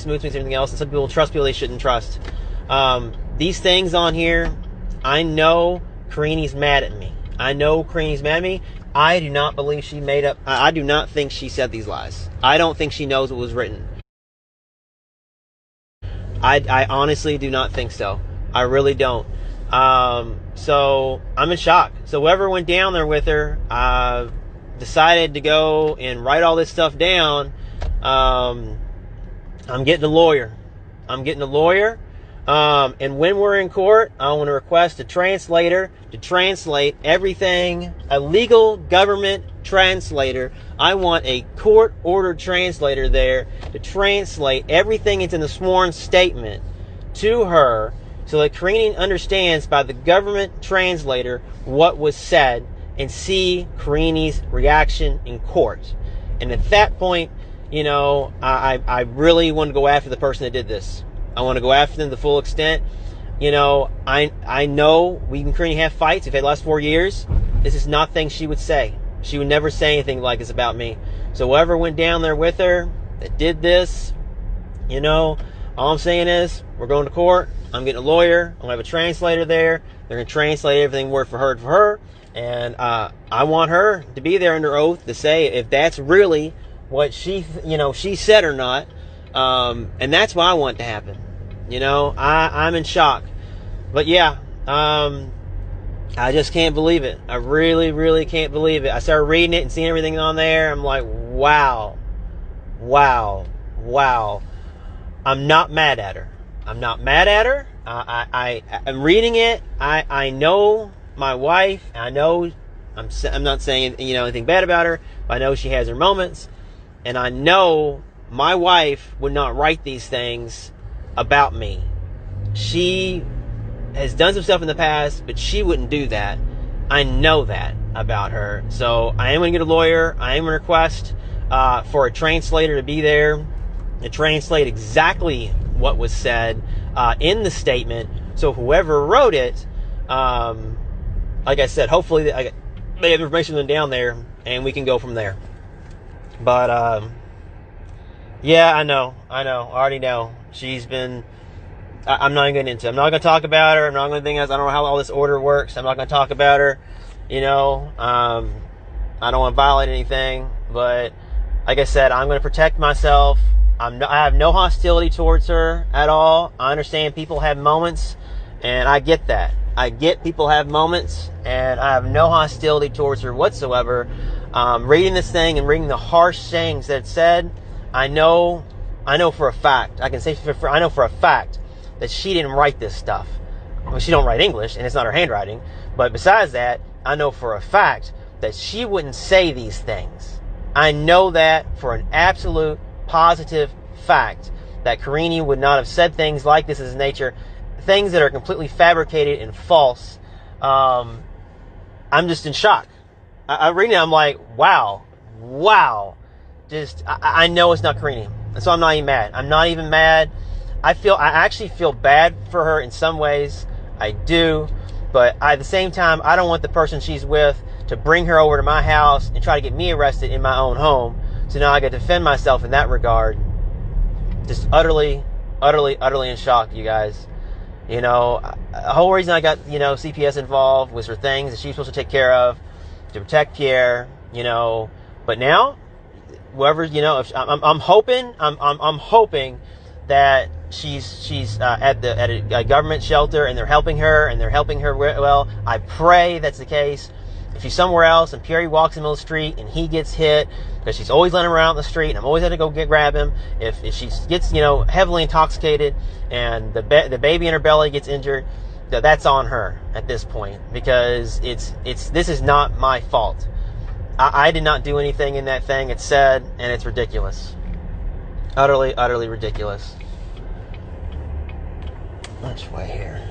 mood swings and everything else, and some people trust people they shouldn't trust. These things on here, I know Karine's mad at me. I do not believe she made up. I do not think she said these lies. I don't think she knows what was written. I honestly do not think so. I really don't. So I'm in shock. So whoever went down there with her, decided to go and write all this stuff down. I'm getting a lawyer. And when we're in court, I want to request a translator to translate everything, a legal government translator. I want a court-ordered translator there to translate everything that's in the sworn statement to her so that Karine understands by the government translator what was said and see Karine's reaction in court. And at that point, I really want to go after the person that did this. I want to go after them to the full extent. I know we and Karine have fights. We've had the last 4 years. This is not things she would say. She would never say anything like this about me. So whoever went down there with her that did this, all I'm saying is we're going to court. I'm getting a lawyer. I'm going to have a translator there. They're going to translate everything word for her. And I want her to be there under oath to say if that's really what she said or not. And that's what I want to happen. I'm in shock. But yeah, I just can't believe it. I really, really can't believe it. I started reading it and seeing everything on there. I'm like, wow. I'm not mad at her. I'm reading it. I know my wife. I know I'm not saying anything bad about her. But I know she has her moments, and I know my wife would not write these things about me. She has done some stuff in the past, but she wouldn't do that. I know that about her. So I am going to get a lawyer. I am going to request for a translator to be there to translate exactly what was said in the statement. So whoever wrote it, like I said, hopefully they have information down there and we can go from there. But yeah, I know. I already know. She's been... I'm not going to get into it. I'm not going to talk about her. I'm not going to think else. I don't know how all this order works. I'm not going to talk about her. I don't want to violate anything. But like I said, I'm going to protect myself. I have no hostility towards her at all. I understand people have moments, and I get that. I get people have moments, and I have no hostility towards her whatsoever. Reading this thing and reading the harsh sayings that it said, I know for a fact. I can say I know for a fact that she didn't write this stuff. Well, she don't write English, and it's not her handwriting. But besides that, I know for a fact that she wouldn't say these things. I know that for an absolute positive fact that Karine would not have said things like this in nature, things that are completely fabricated and false. I'm just in shock. I read it, I'm like, wow. Just, I know it's not Karine. And so I'm not even mad. I'm not even mad. I actually feel bad for her in some ways. I do. But at the same time, I don't want the person she's with to bring her over to my house and try to get me arrested in my own home. So now I get to defend myself in that regard. Just utterly in shock, you guys. The whole reason I got, CPS involved was for things that she was supposed to take care of to protect Pierre, But now, whoever, if I'm hoping that she's at a government shelter and they're helping her well. I pray that's the case. If she's somewhere else and Pierre walks in the middle of the street and he gets hit, because she's always letting him around the street and I'm always had to go grab him. If she gets, heavily intoxicated and the baby in her belly gets injured, that's on her at this point, because this is not my fault. I did not do anything in that thing. It's said, and it's ridiculous. Utterly ridiculous. Which way here?